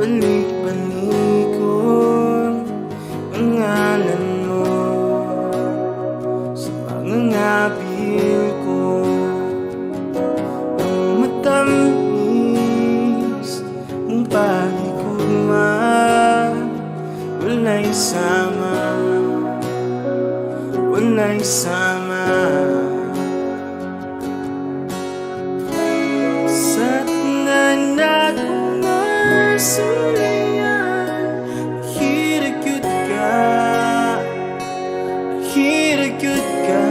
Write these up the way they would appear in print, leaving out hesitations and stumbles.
balik-balikon ang ngalan mo sa pangangabil ko. Ang matamis mong palikugma, wala'y sama, wala'y sama. Sa tanan akong nasulayan, hiragyod ka, hiragyod ka.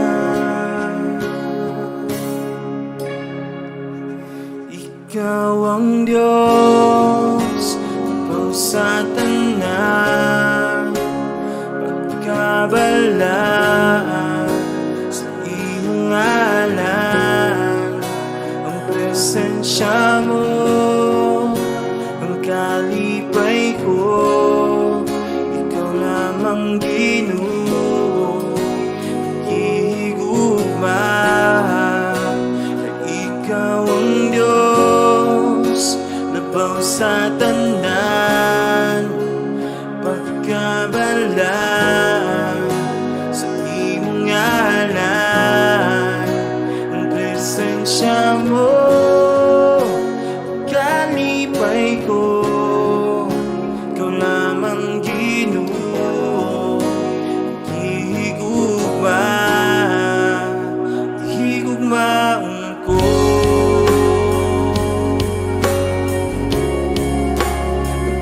Ikaw ang Diyos upang sa tanan, pagkabalaan sa iyong ngalan. Ang presensya mo ang kalipay ko, ikaw lamang Ginoo, hihigugma. Ikaw ang Diyos labaw sa tanan, pagkabalaan sa iyong ngalan. Ang presensya mo kalipay ko, ikaw lamang Ginoo, hihigugma, hihigugmaon ko.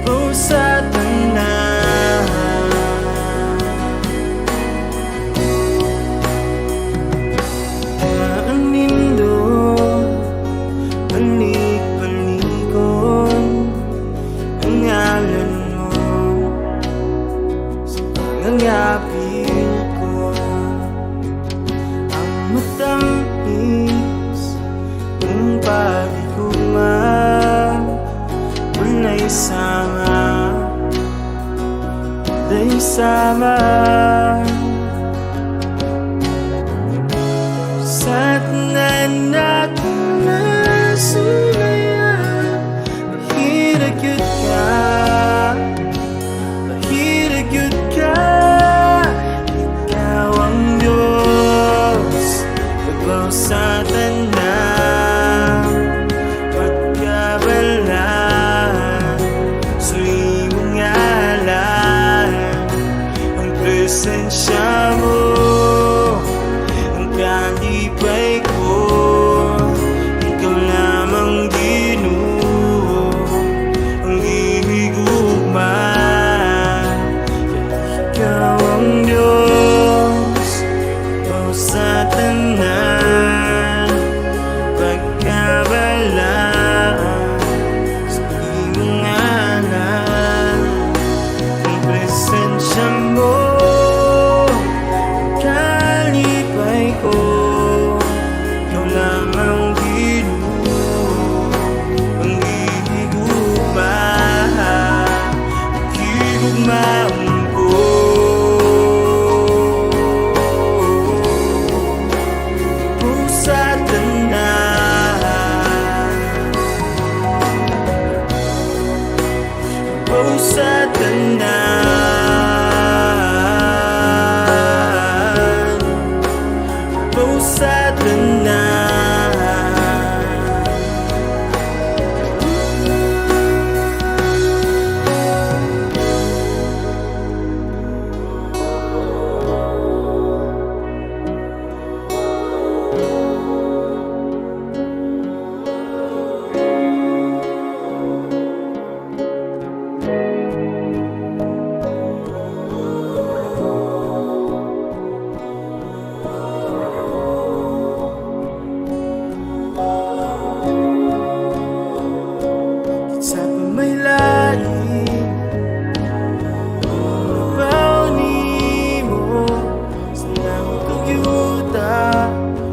Labaw sa tanan, ang nindot balik-balikon ang ngalan mo sa pangangabil ko. Ang matamis mong palikugma, wala'y sama, wala'y sama. Sa tanan akong nasulayan, hiragyod ka, hiragyod ka. Ikaw ang Diyos labaw sa tanan, pagkabalaan sa iyong ngalan. Ang presensya mo ang kalipay ko, ikaw lamang Ginoo, ang hihigugma. Ikaw ang Diyos labaw sa tanan, pagkabalaan sa iyong ngalan. Ang presensya mo kalipay ko, ikaw lamang Ginoo, ang hihigugma, hihigugmaon ko. Labaw sa tanan, labaw sa tanan, labaw sa tanan. Sa pamaylain, labaw nimo sa langit ug yuta,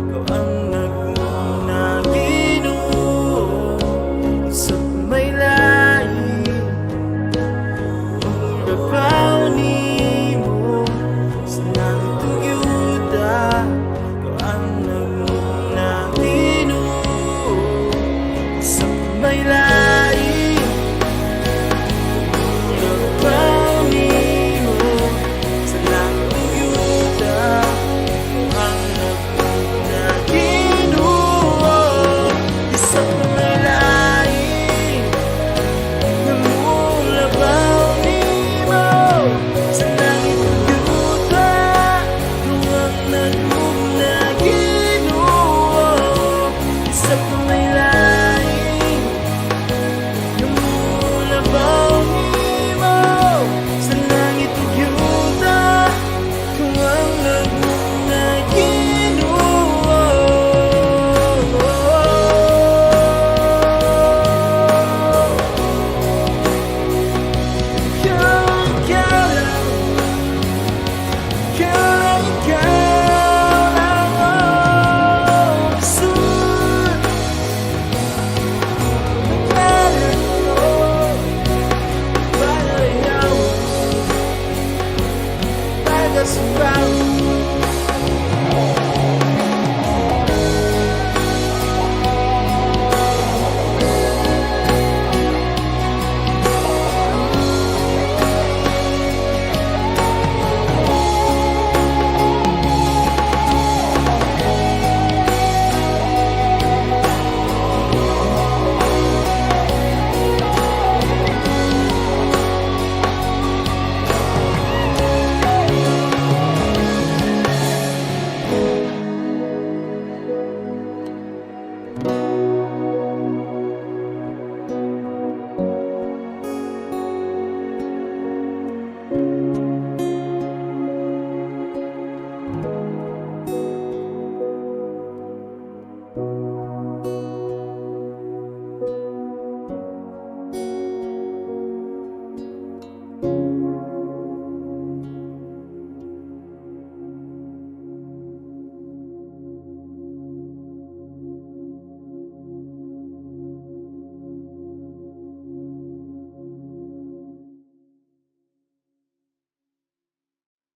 ikaw ang nagmuna Ginoo. Sa pamaylain, labaw nimo sa langit ug yuta, ikaw ang nagmuna Ginoo. Sa pamaylain,